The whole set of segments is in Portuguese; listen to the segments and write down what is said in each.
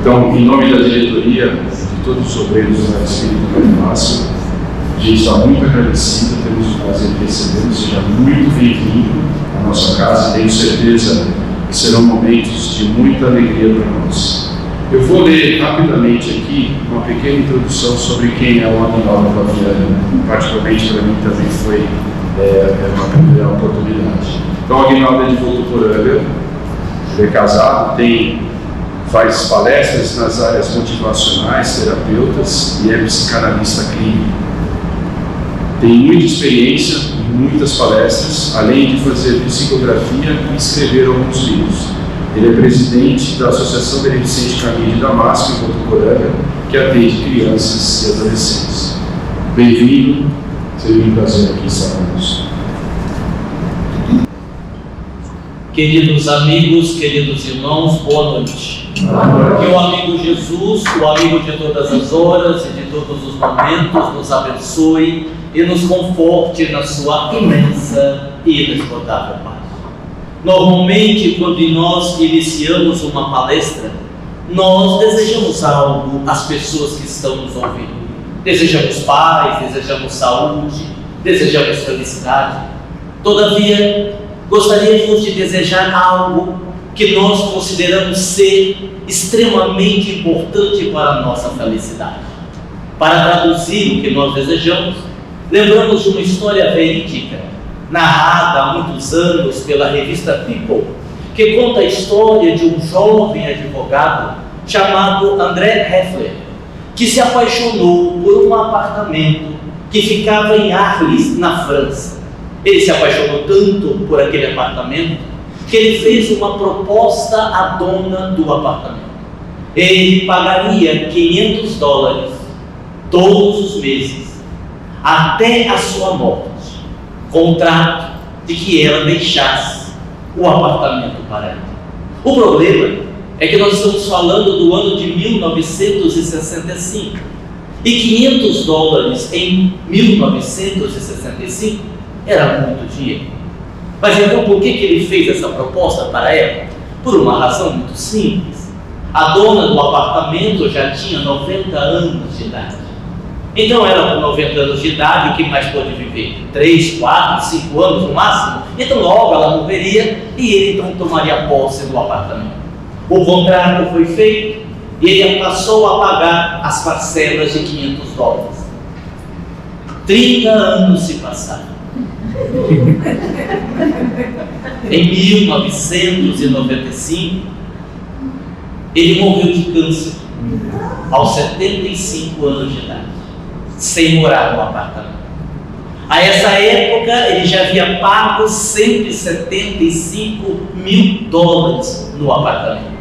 Então, em nome da diretoria, de todos os obreiros do Espírito da Fácil, a gente está muito agradecido, temos o prazer de recebê-lo, seja muito bem-vindo à nossa casa, tenho certeza que serão momentos de muita alegria para nós. Eu vou ler rapidamente aqui uma pequena introdução sobre quem é o Aguinaldo Flaviano, particularmente para mim também foi uma primeira oportunidade. Então, o Aguinaldo é de Votuporanga, ele é casado, faz palestras nas áreas motivacionais, terapeutas e é psicanalista clínico. Tem muita experiência em muitas palestras, além de fazer psicografia e escrever alguns livros. Ele é presidente da Associação Beneficente Caminho de Damasco, em Votuporanga, que atende crianças e adolescentes. Bem-vindo, seria um prazer aqui estar conosco. Queridos amigos, queridos irmãos, boa noite. Que o amigo Jesus, o amigo de todas as horas e de todos os momentos, nos abençoe e nos conforte na sua imensa e inesgotável paz. Normalmente, quando nós iniciamos uma palestra, nós desejamos algo às pessoas que estão nos ouvindo. Desejamos paz, desejamos saúde, desejamos felicidade. Todavia, gostaríamos de desejar algo que nós consideramos ser extremamente importante para a nossa felicidade. Para traduzir o que nós desejamos, lembramos de uma história verídica, narrada há muitos anos pela revista People, que conta a história de um jovem advogado chamado André Heffler, que se apaixonou por um apartamento que ficava em Arles, na França. Ele se apaixonou tanto por aquele apartamento que ele fez uma proposta à dona do apartamento. Ele pagaria $500 todos os meses até a sua morte, contrato de que ela deixasse o apartamento para ele. O problema é que nós estamos falando do ano de 1965 e $500 em 1965 era muito dinheiro. Mas então por que ele fez essa proposta para ela? Por uma razão muito simples. A dona do apartamento já tinha 90 anos de idade. Então ela com 90 anos de idade, o que mais pode viver? 3, 4, 5 anos no máximo? Então logo ela morreria e ele então tomaria posse do apartamento. O contrato foi feito e ele passou a pagar as parcelas de $500. 30 anos se passaram. Em 1995, ele morreu de câncer aos 75 anos de idade, sem morar no apartamento. A essa época, ele já havia pago $175 mil no apartamento.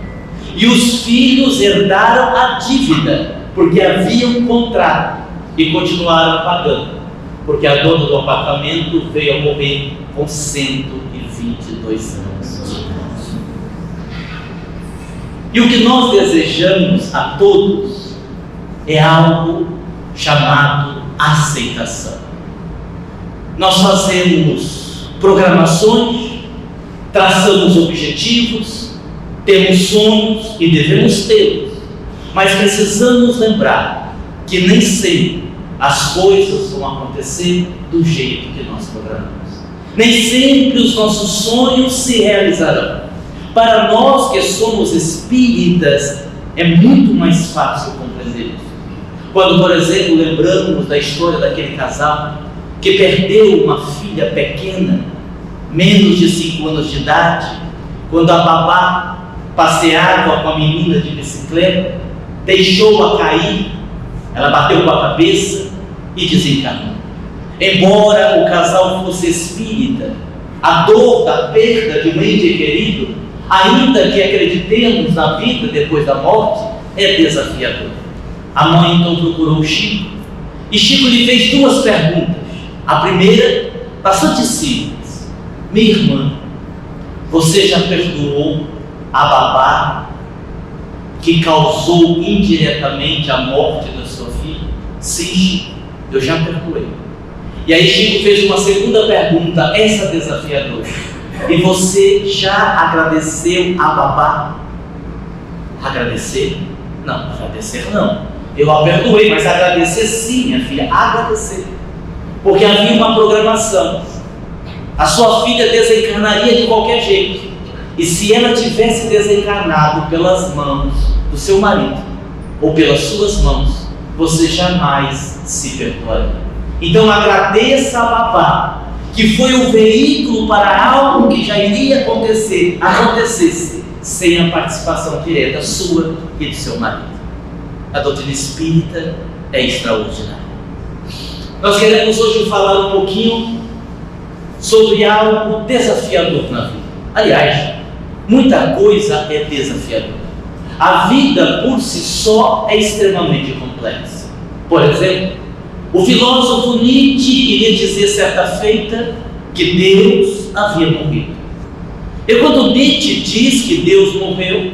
E os filhos herdaram a dívida, porque havia um contrato, e continuaram pagando, porque a dona do apartamento veio a morrer com 122 anos. E o que nós desejamos a todos é algo chamado aceitação. Nós fazemos programações, traçamos objetivos, temos sonhos e devemos tê-los, mas precisamos lembrar que nem sempre as coisas vão acontecer do jeito que nós programamos. Nem sempre os nossos sonhos se realizarão. Para nós que somos espíritas, é muito mais fácil compreender isso. Quando, por exemplo, lembramos da história daquele casal que perdeu uma filha pequena, menos de 5 anos de idade, quando a babá passeava com a menina de bicicleta, deixou-a cair, ela bateu com a cabeça e desencarnou. Embora o casal fosse espírita, a dor da perda de um ente querido, ainda que acreditemos na vida depois da morte, é desafiador. A mãe então procurou o Chico, e Chico lhe fez 2 perguntas. A primeira, bastante simples: minha irmã, você já perdoou a babá que causou indiretamente a morte da sua filha? Sim, Chico, eu já perdoei. E aí Chico fez uma segunda pergunta, essa desafiadora: e você já agradeceu a babá? Agradecer? Não, agradecer não. Eu a perdoei, mas agradecer sim, minha filha, agradecer. Porque havia uma programação. A sua filha desencarnaria de qualquer jeito. E se ela tivesse desencarnado pelas mãos do seu marido, ou pelas suas mãos, você jamais se perdoaria. Então agradeça a babá, que foi o veículo para algo que já iria acontecesse sem a participação direta sua e do seu marido. A doutrina espírita é extraordinária. Nós queremos hoje falar um pouquinho sobre algo desafiador na vida. Aliás, muita coisa é desafiadora. A vida por si só é extremamente complexa. Por exemplo, o filósofo Nietzsche iria dizer certa feita que Deus havia morrido. E quando Nietzsche diz que Deus morreu,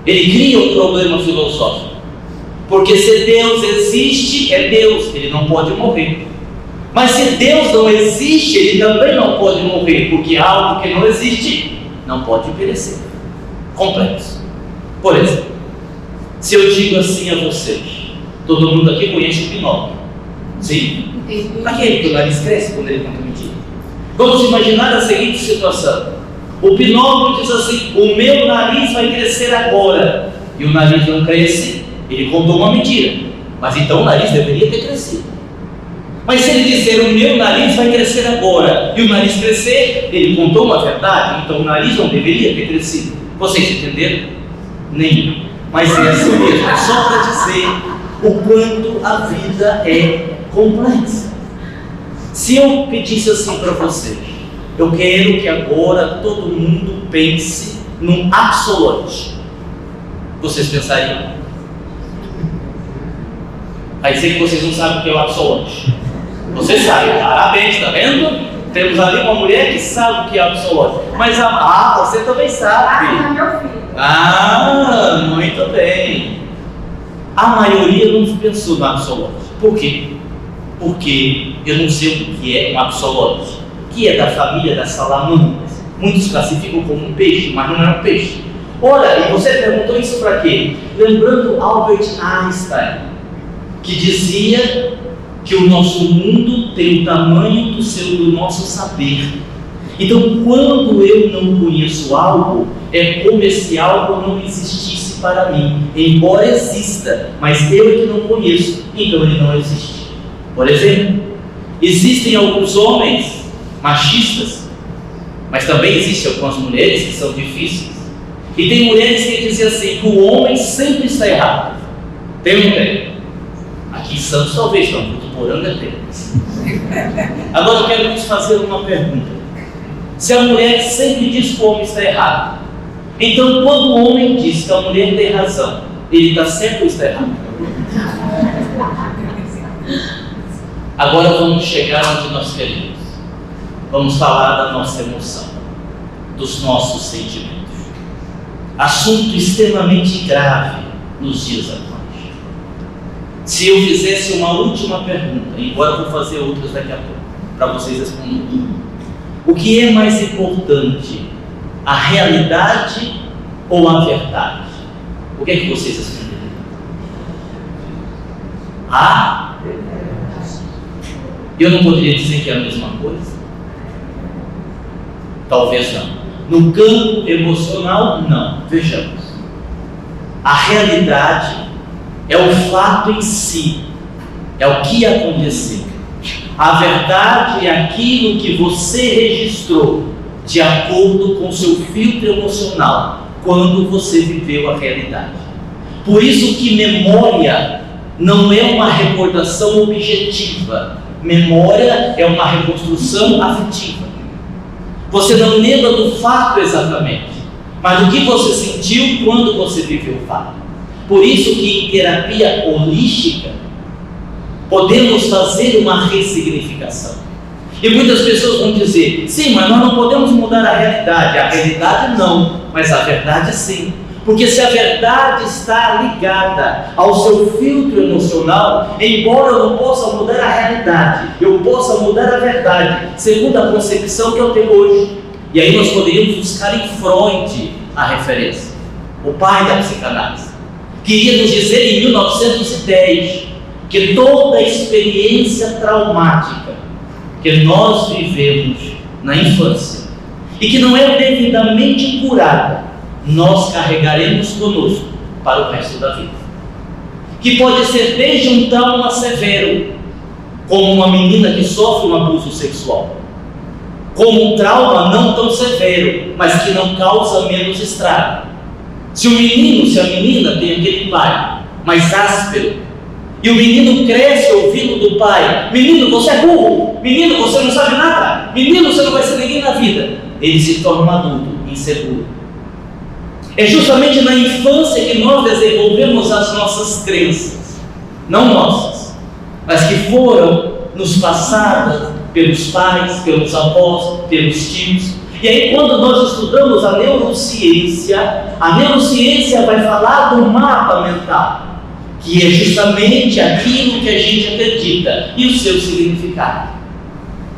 ele cria um problema filosófico. Porque se Deus existe, é Deus, ele não pode morrer. Mas se Deus não existe, ele também não pode morrer, porque algo que não existe não pode perecer. Complexo. Por exemplo, se eu digo assim a vocês, todo mundo aqui conhece o Pinóquio. Sim? Aquele que o nariz cresce quando ele conta mentira. Vamos imaginar a seguinte situação. O Pinóquio diz assim: o meu nariz vai crescer agora. E o nariz não cresce, ele contou uma mentira. Mas então o nariz deveria ter crescido. Mas se ele dizer o meu nariz vai crescer agora, e o nariz crescer, ele contou uma verdade, então o nariz não deveria ter crescido. Vocês entenderam? Nem. Mas é assim mesmo, é só para dizer o quanto a vida é complexa. Se eu pedisse assim para vocês, eu quero que agora todo mundo pense num absolute, vocês pensariam? Vai dizer que vocês não sabem o que é o absolute. Vocês sabem, parabéns, está vendo? Temos ali uma mulher que sabe o que é absolute. Mas você também sabe. Meu filho. Muito bem. A maioria não pensou no absolute. Por quê? Porque eu não sei o que é um absolute, que é da família das salamandras. Muitos classificam como um peixe, mas não é um peixe. Ora, e você perguntou isso para quê? Lembrando Albert Einstein, que dizia que o nosso mundo tem o tamanho do nosso saber. Então, quando eu não conheço algo, é como se algo não existisse para mim, embora exista, mas eu é que não conheço, então ele não existe. Por exemplo, existem alguns homens machistas, mas também existem algumas mulheres que são difíceis. E tem mulheres que dizem assim, que o homem sempre está errado. Tem ou não tem? Aqui em Santos talvez, não, porque Poranga tem. Agora eu quero te fazer uma pergunta. Se a mulher sempre diz que o homem está errado, então quando o homem diz que a mulher tem razão, ele está certo ou está errado? Agora vamos chegar onde nós queremos. Vamos falar da nossa emoção, dos nossos sentimentos. Assunto extremamente grave nos dias atuais. Se eu fizesse uma última pergunta, embora eu vou fazer outras daqui a pouco, para vocês responderem. O que é mais importante, a realidade ou a verdade? O que é que vocês responderiam? A verdade. Eu não poderia dizer que é a mesma coisa? Talvez não. No campo emocional, não. Vejamos. A realidade é o fato em si, é o que aconteceu. A verdade é aquilo que você registrou de acordo com o seu filtro emocional quando você viveu a realidade. Por isso que memória não é uma recordação objetiva. Memória é uma reconstrução afetiva. Você não lembra do fato exatamente, mas do que você sentiu quando você viveu o fato. Por isso que em terapia holística podemos fazer uma ressignificação. E muitas pessoas vão dizer, sim, mas nós não podemos mudar a realidade não, mas a verdade sim. Porque se a verdade está ligada ao seu filtro emocional, embora eu não possa mudar a realidade, eu possa mudar a verdade, segundo a concepção que eu tenho hoje. E aí nós poderíamos buscar em Freud a referência, o pai da psicanálise. queria nos dizer em 1910 que toda a experiência traumática que nós vivemos na infância e que não é devidamente curada, nós carregaremos conosco para o resto da vida. Que pode ser desde um trauma severo, como uma menina que sofre um abuso sexual, como um trauma não tão severo, mas que não causa menos estrago. Se o menino, se a menina tem aquele pai mais áspero, e o menino cresce ouvindo do pai: menino, você é burro, menino, você não sabe nada, menino, você não vai ser ninguém na vida, ele se torna um adulto inseguro. É justamente na infância que nós desenvolvemos as nossas crenças, não nossas, mas que foram nos passadas pelos pais, pelos avós, pelos tios. E aí, quando nós estudamos a neurociência vai falar do mapa mental, que é justamente aquilo que a gente acredita e o seu significado.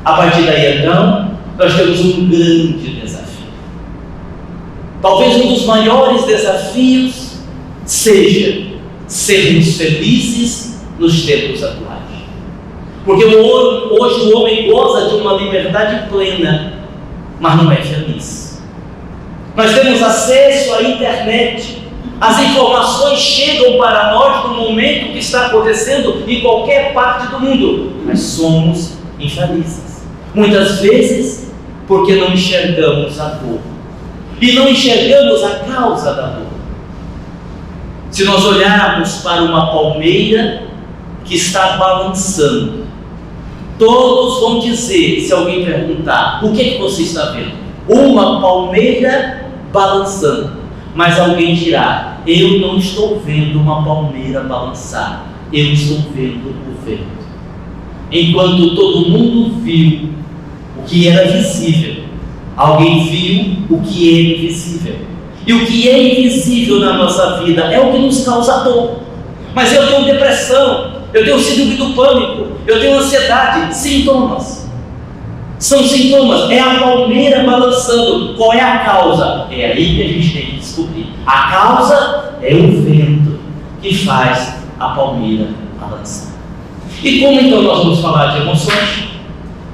A partir daí, então, nós temos um grande desafio. Talvez um dos maiores desafios seja sermos felizes nos tempos atuais. Porque hoje o homem goza de uma liberdade plena, mas não é feliz. Nós temos acesso à internet, as informações chegam para nós no momento que está acontecendo em qualquer parte do mundo, mas somos infelizes. Muitas vezes porque não enxergamos a dor e não enxergamos a causa da dor. Se nós olharmos para uma palmeira que está balançando, todos vão dizer, se alguém perguntar: o que é que você está vendo? Uma palmeira balançando. Mas alguém dirá: eu não estou vendo uma palmeira balançar, eu estou vendo o vento. Enquanto todo mundo viu o que era visível, alguém viu o que é invisível. E o que é invisível na nossa vida é o que nos causa dor. Mas eu tenho depressão, eu tenho síndrome do pânico, eu tenho ansiedade. Sintomas. São sintomas. É a palmeira balançando. Qual é a causa? É aí que a gente tem que descobrir. A causa é o vento que faz a palmeira balançar. E como então nós vamos falar de emoções?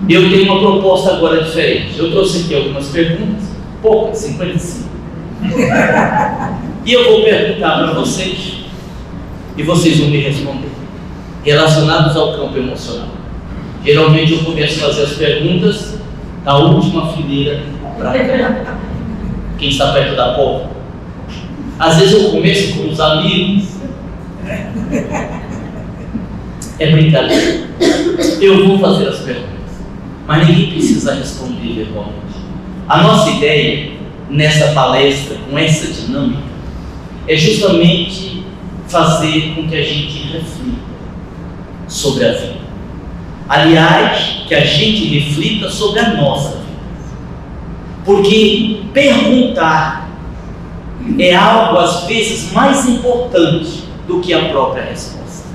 Eu tenho uma proposta agora diferente. Eu trouxe aqui algumas perguntas, poucas, 55. E eu vou perguntar para vocês, e vocês vão me responder, relacionados ao campo emocional. Geralmente eu começo a fazer as perguntas da última fileira para cá. Quem está perto da porta. Às vezes eu começo com os amigos. É brincadeira. Eu vou fazer as perguntas, mas ninguém precisa responder verbalmente. A nossa ideia nessa palestra, com essa dinâmica, é justamente fazer com que a gente reflita sobre a vida. Aliás, que a gente reflita sobre a nossa vida. Porque perguntar é algo, às vezes, mais importante do que a própria resposta.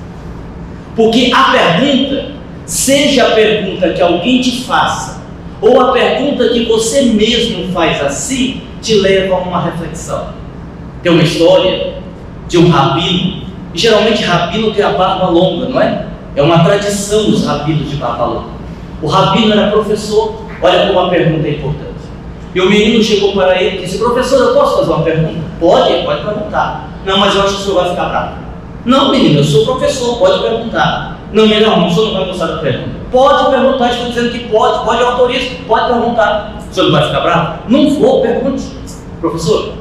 Porque a pergunta, seja a pergunta que alguém te faça, ou a pergunta que você mesmo faz a si, te leva a uma reflexão. Tem uma história de um rabino, e geralmente rabino tem a barba longa, não é? É uma tradição os rabinos de barba longa. O rabino era professor. Olha como a pergunta é importante. E o menino chegou para ele e disse: professor, eu posso fazer uma pergunta? Pode perguntar. Não, mas eu acho que o senhor vai ficar bravo. Não, menino, eu sou professor, pode perguntar. Não, melhor não, o senhor não vai gostar da pergunta. Pode perguntar, estou dizendo que pode autoriza, pode perguntar. O senhor não vai ficar bravo? Não vou, pergunte. Professor,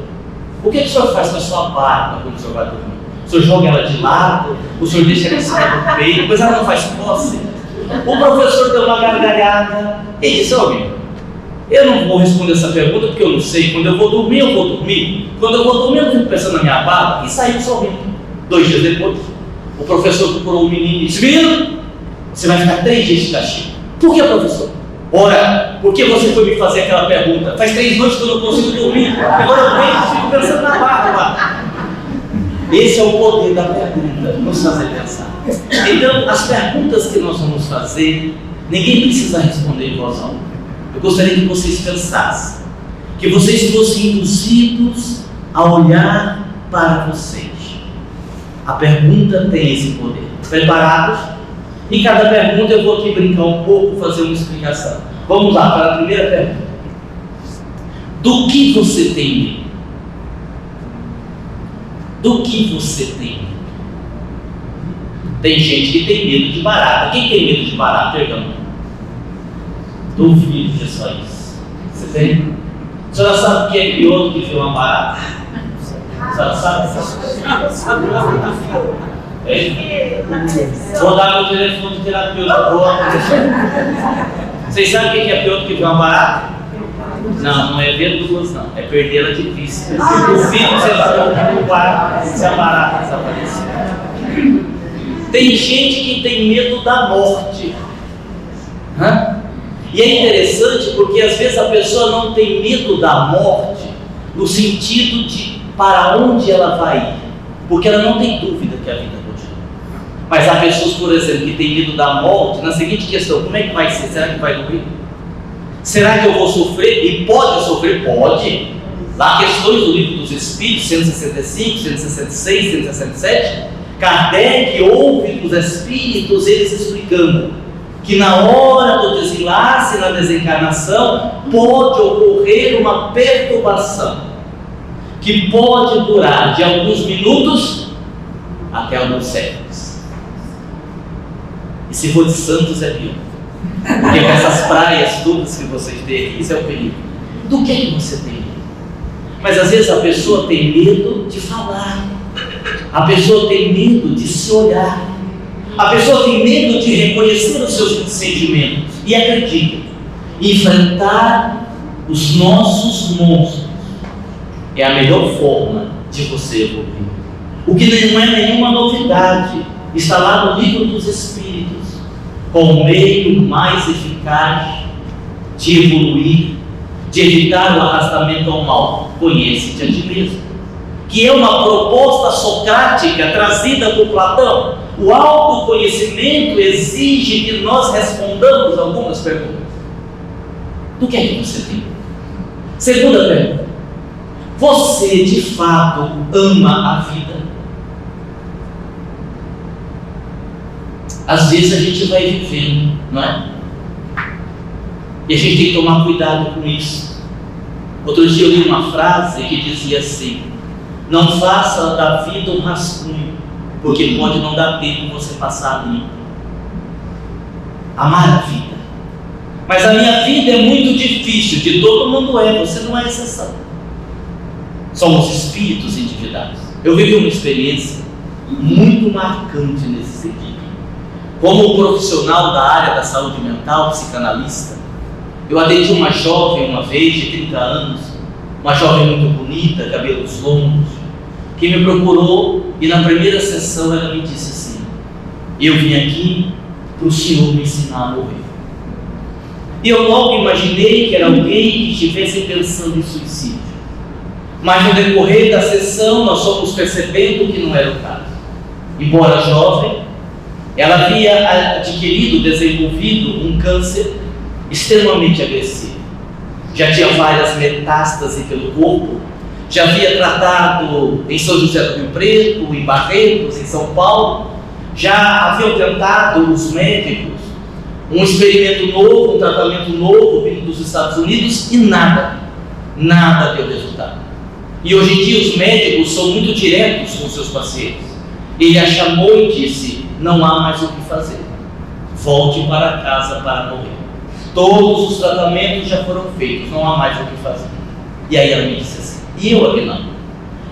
o que o senhor faz com a sua barba quando o senhor vai dormir? O senhor joga ela de lado, o senhor deixa ela em cima do peito, mas ela não faz posse. O professor deu uma gargalhada e disse: amigo, eu não vou responder essa pergunta porque eu não sei. Quando eu vou dormir, eu vou dormir. Quando eu vou dormir, eu fico pensando na minha barba, e saiu sorrindo. 2 dias depois, o professor procurou o menino e disse: menino, você vai ficar 3 dias de castigo. Por que, professor? Ora, por que você foi me fazer aquela pergunta? Faz 3 noites que eu não consigo dormir. Agora eu venho e fico pensando na barba. Esse é o poder da pergunta, nos fazer pensar. Então, as perguntas que nós vamos fazer, ninguém precisa responder em voz alta. Eu gostaria que vocês pensassem, que vocês fossem induzidos a olhar para vocês. A pergunta tem esse poder. Preparados? Em cada pergunta eu vou aqui brincar um pouco, fazer uma explicação. Vamos lá para a primeira pergunta. Do que você tem medo? Do que você tem medo? Tem gente que tem medo de barata. Quem tem medo de barata? Pergunta. Duvido que é só isso. Você tem? A senhora sabe o que é pior do que ver uma barata? A senhora sabe? Vou dar meu telefone de terapeuta. Vocês sabem o que é pior do que ver uma barata? Não é ver duas, não. É perder ela de vista. O filho você vai no quarto se a barata desaparecer. Tem gente que tem medo da morte. E é interessante porque às vezes a pessoa não tem medo da morte no sentido de para onde ela vai ir, porque ela não tem dúvida que a vida continua. Mas há pessoas, por exemplo, que têm medo da morte na seguinte questão: como é que vai ser? Será que vai doer? Será que eu vou sofrer? E pode sofrer? Pode. Lá questões do Livro dos Espíritos, 165, 166, 167, Kardec ouve dos Espíritos eles explicando que na hora do desenlace, na desencarnação, pode ocorrer uma perturbação que pode durar de alguns minutos até alguns séculos. E se for de Santos é pior, porque com essas praias todas que vocês têm aqui, isso é o perigo. Do que você tem medo? Mas às vezes a pessoa tem medo de falar, a pessoa tem medo de se olhar, a pessoa tem medo de reconhecer os seus sentimentos. E acredita, enfrentar os nossos monstros é a melhor forma de você evoluir. O que não é nenhuma novidade, está lá no Livro dos Espíritos. Qual o meio mais eficaz de evoluir, de evitar o arrastamento ao mal? Conhece-te a ti mesmo. Que é uma proposta socrática trazida por Platão. O autoconhecimento exige que nós respondamos algumas perguntas. Do que é que você tem? Segunda pergunta: você de fato ama a vida? Às vezes a gente vai vivendo, não é? E a gente tem que tomar cuidado com isso. Outro dia eu li uma frase que dizia assim: não faça da vida um rascunho, porque pode não dar tempo você passar ali. Amar a vida. Mas a minha vida é muito difícil, de todo mundo é, você não é exceção. Somos espíritos individuais. Eu vivi uma experiência muito marcante nesse sentido. Como profissional da área da saúde mental, psicanalista, eu atendi uma jovem uma vez de 30 anos, uma jovem muito bonita, cabelos longos, que me procurou e na primeira sessão ela me disse assim: eu vim aqui para o senhor me ensinar a morrer. E eu logo imaginei que era alguém que estivesse pensando em suicídio. Mas no decorrer da sessão nós fomos percebendo que não era o caso. Embora jovem, ela havia adquirido, desenvolvido um câncer extremamente agressivo. Já tinha várias metástases pelo corpo, já havia tratado em São José do Rio Preto, em Barretos, em São Paulo, já haviam tentado os médicos um experimento novo, um tratamento novo vindo dos Estados Unidos e nada deu resultado. E hoje em dia os médicos são muito diretos com seus pacientes. Ele a chamou e disse: não há mais o que fazer, volte para casa para morrer. Todos os tratamentos já foram feitos, não há mais o que fazer. E aí ela me disse assim: e eu aqui não?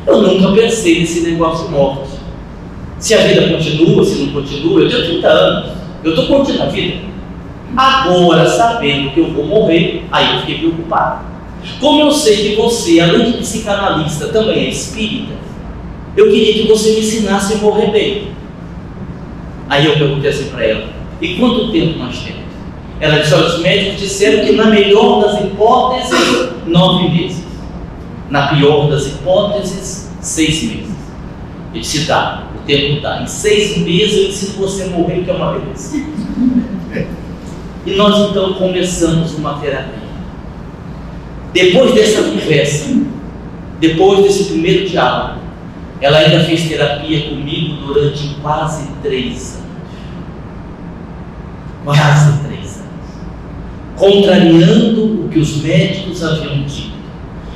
Eu nunca pensei nesse negócio de morte. Se a vida continua, se não continua, eu tenho 30 anos, eu estou curtindo a vida. Agora, sabendo que eu vou morrer, aí eu fiquei preocupado. Como eu sei que você, além de psicanalista, também é espírita, eu queria que você me ensinasse a morrer bem. Aí eu perguntei assim para ela: e quanto tempo nós temos? Ela disse: olha, os médicos disseram que na melhor das hipóteses, 9 meses. Na pior das hipóteses, 6 meses. Eu disse: tá, o tempo dá. Em 6 meses eu ensino você a morrer, que é uma beleza. E nós então começamos uma terapia. Depois dessa conversa, depois desse primeiro diálogo, Ela ainda fez terapia comigo durante quase 3 anos. Quase 3 anos. Contrariando o que os médicos haviam dito.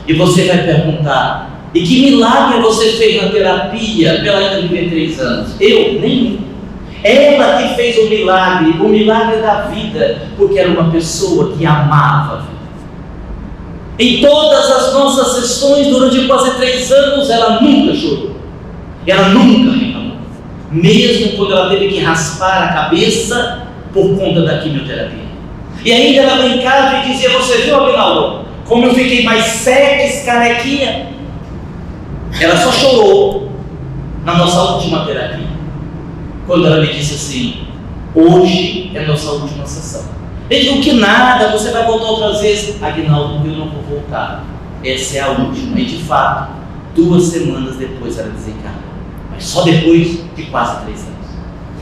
E você vai perguntar: e que milagre você fez na terapia para ela ainda viver 3 anos? Eu? Nenhum. Ela que fez o milagre da vida, porque era uma pessoa que amava a vida. Em todas as nossas sessões, durante quase 3 anos, ela nunca chorou. Ela nunca reclamou. Mesmo quando ela teve que raspar a cabeça por conta da quimioterapia. E ainda ela brincava e dizia: você viu, Aguinaldo, como eu fiquei mais sexy, carequinha? Ela só chorou na nossa última terapia, quando ela me disse assim: hoje é nossa última sessão. Ele disse: que nada, você vai voltar outras vezes. Aguinaldo, eu não vou voltar, essa é a última. E de fato, 2 semanas depois ela desencarnou, mas só depois de quase 3 anos.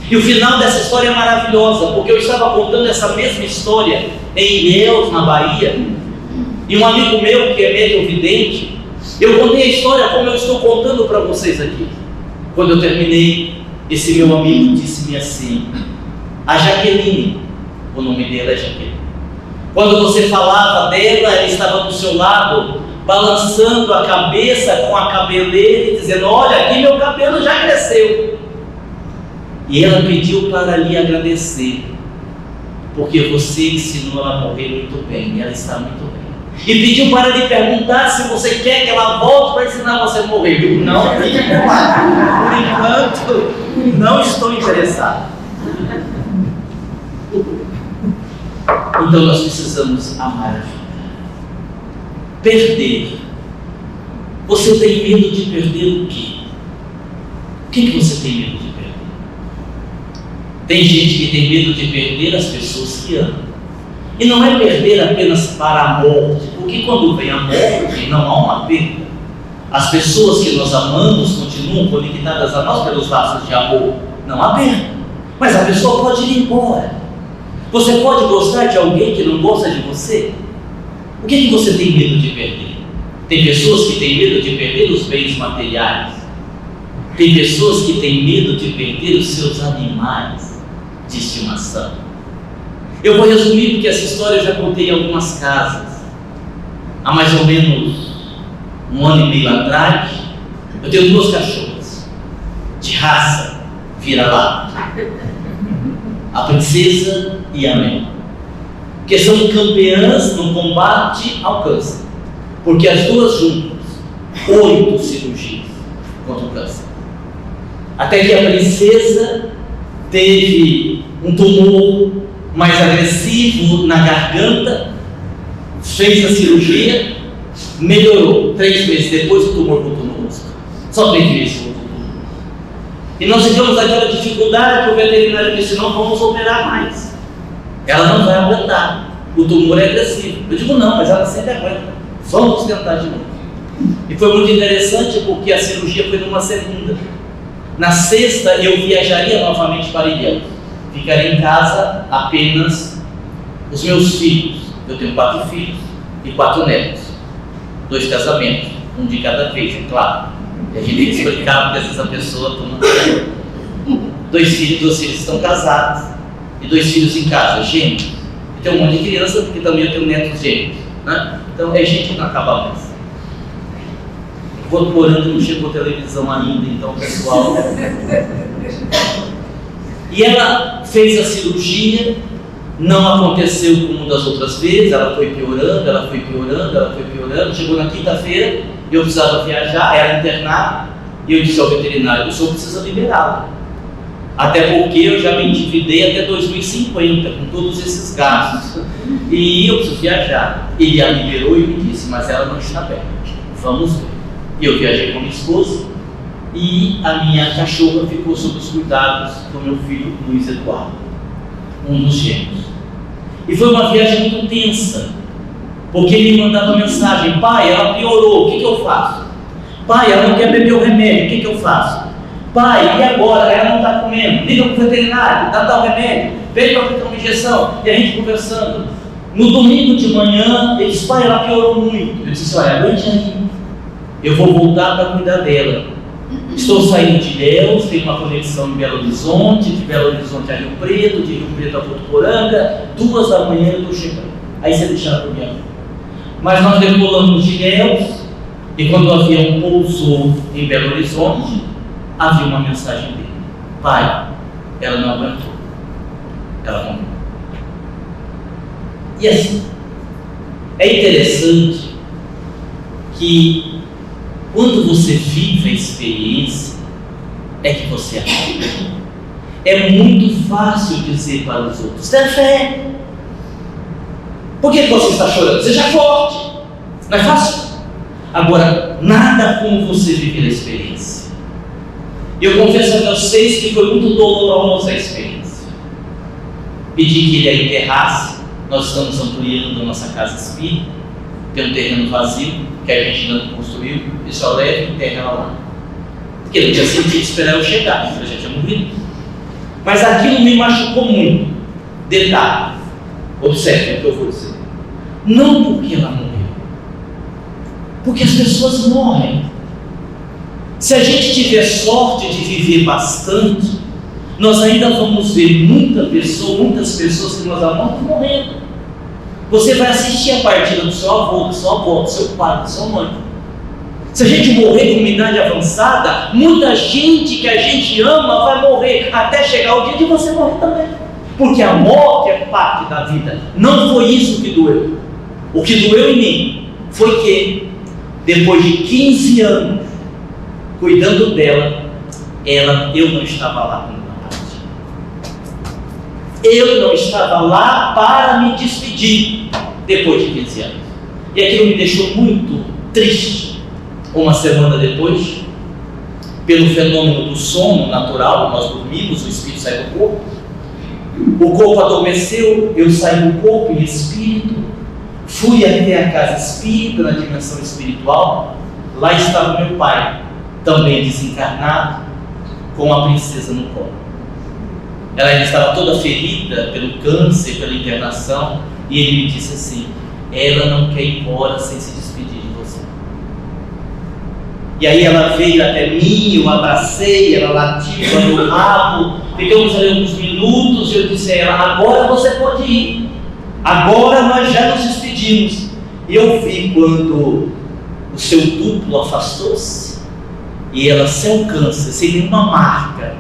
E o final dessa história é maravilhosa, porque eu estava contando essa mesma história em Ilhéus, na Bahia, e um amigo meu que é médium vidente, eu contei a história como eu estou contando para vocês aqui. Quando eu terminei, esse meu amigo disse-me assim: a Jaqueline, o nome dela é Jaqueline, quando você falava dela, ela estava do seu lado, balançando a cabeça com a cabeleira e dizendo: olha, aqui meu cabelo já cresceu. E ela pediu para lhe agradecer, porque você ensinou ela a morrer muito bem, e ela está muito bem. E pediu para lhe perguntar se você quer que ela volte para ensinar você a morrer. Eu digo: não, por enquanto, não estou interessado. Então nós precisamos amar a vida. Perder. Você tem medo de perder o quê? O que você tem medo de perder? Tem gente que tem medo de perder as pessoas que amam. E não é perder apenas para a morte, porque quando vem a morte não há uma perda. As pessoas que nós amamos continuam conectadas a nós pelos laços de amor. Não há perda. Mas a pessoa pode ir embora. Você pode gostar de alguém que não gosta de você? O que você tem medo de perder? Tem pessoas que têm medo de perder os bens materiais. Tem pessoas que têm medo de perder os seus animais de estimação. Eu vou resumir, porque essa história eu já contei em algumas casas. Há mais ou menos 1 ano e meio atrás, eu tenho 2 cachorras de raça vira-lata, a Princesa e a Mel, que são campeãs no combate ao câncer, porque as 2 juntas, 8 cirurgias contra o câncer. Até que a Princesa teve um tumor mais agressivo na garganta, fez a cirurgia, melhorou. 3 meses depois o tumor voltou no rosto. Só 3 meses voltou no rosto. E nós tivemos aquela dificuldade que o veterinário disse: não vamos operar mais. Ela não vai aguentar. O tumor é agressivo. Eu digo: não, mas ela sempre aguenta. Vamos tentar de novo. E foi muito interessante, porque a cirurgia foi numa segunda. Na sexta eu viajaria novamente para Ilhéus. Ficaria em casa apenas os meus filhos. Eu tenho 4 filhos e 4 netos. 2 casamentos, um de cada vez, é claro. E a gente tem que explicar porque essa pessoa toma. 2 filhos estão casados e 2 filhos em casa, gêmeos. E tem um monte de criança, porque também eu tenho netos gêmeos, né? Então é gente que não acaba mais. Vou morando, não chegou televisão ainda, então pessoal. E ela fez a cirurgia, não aconteceu como das outras vezes, ela foi piorando, chegou na quinta-feira, eu precisava viajar, era internada, e eu disse ao veterinário: o senhor precisa liberá-la, até porque eu já me endividei até 2050, com todos esses gastos, e eu preciso viajar. Ele a liberou e me disse: mas ela não está bem, vamos ver. E eu viajei com a minha esposa, e a minha cachorra ficou sob os cuidados do meu filho Luiz Eduardo, um dos gêmeos. E foi uma viagem muito tensa, porque ele me mandava mensagem: pai, ela piorou, o que eu faço? Pai, ela não quer beber o remédio, o que eu faço? Pai, e agora? Ela não está comendo, liga para o veterinário, dá o remédio, vem para aplicar uma injeção. E a gente conversando. No domingo de manhã, ele disse: pai, ela piorou muito. Eu disse: olha, aguente aí, eu vou voltar para cuidar dela. Estou saindo de Ilhéus, tenho uma conexão em Belo Horizonte, de Belo Horizonte a Rio Preto, de Rio Preto a Votuporanga, 2 da manhã eu estou chegando. Aí você deixa para mim. Mas nós decolamos de Ilhéus, e quando o avião pousou em Belo Horizonte, havia uma mensagem dele: pai, ela não aguentou, ela morreu. E assim, é interessante que quando você vive a experiência, é que você aprende. É muito fácil dizer para os outros: tenha fé. Por que você está chorando? Seja forte. Não é fácil? Agora, nada como você viver a experiência. Eu confesso a vocês que foi muito dolorosa a experiência. Pedi que ele a enterrasse. Nós estamos ampliando a nossa casa espírita. Tem um terreno vazio que a gente ainda não construiu. E só leva e enterra ela lá. Porque ele tinha sentido esperar eu chegar, porque eu já tinha morrido. Mas aquilo me machucou muito. Detalhe, observe o que eu vou dizer. Não porque ela morreu, porque as pessoas morrem. Se a gente tiver sorte de viver bastante, nós ainda vamos ver muitas pessoas que nós amamos morrendo. Você vai assistir a partida do seu avô, do seu avô, do seu pai, da sua mãe. Se a gente morrer com uma idade avançada, muita gente que a gente ama vai morrer, até chegar o dia de você morrer também. Porque a morte é parte da vida. Não foi isso que doeu. O que doeu em mim foi que, depois de 15 anos cuidando dela, eu não estava lá quando ela partiu. Eu não estava lá para me despedir depois de 15 anos. E aquilo me deixou muito triste. Uma semana depois, pelo fenômeno do sono natural, nós dormimos, o espírito sai do corpo. O corpo adormeceu, eu saí do corpo em espírito. Fui até a casa espírita, na dimensão espiritual. Lá estava meu pai, também desencarnado, com a princesa no colo. Ela ainda estava toda ferida pelo câncer, pela internação, e ele me disse assim: ela não quer ir embora sem se despedir de você. E aí ela veio até mim, eu abracei, ela latiu no meu rabo, ficamos ali alguns minutos, e eu disse a ela: agora você pode ir. Agora nós já nos despedimos. E eu vi quando o seu duplo afastou-se e ela, sem câncer, sem nenhuma marca,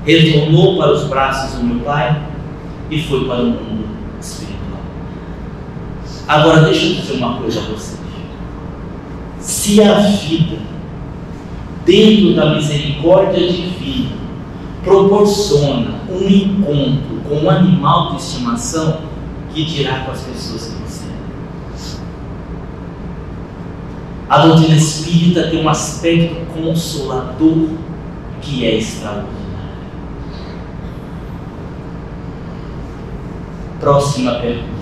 retornou para os braços do meu pai e foi para o mundo espiritual. Agora deixa eu dizer uma coisa a vocês. Se a vida, dentro da misericórdia divina, proporciona um encontro com um animal de estimação, que dirá com as pessoas que você é? A doutrina espírita tem um aspecto consolador que é extraordinário. Próxima pergunta.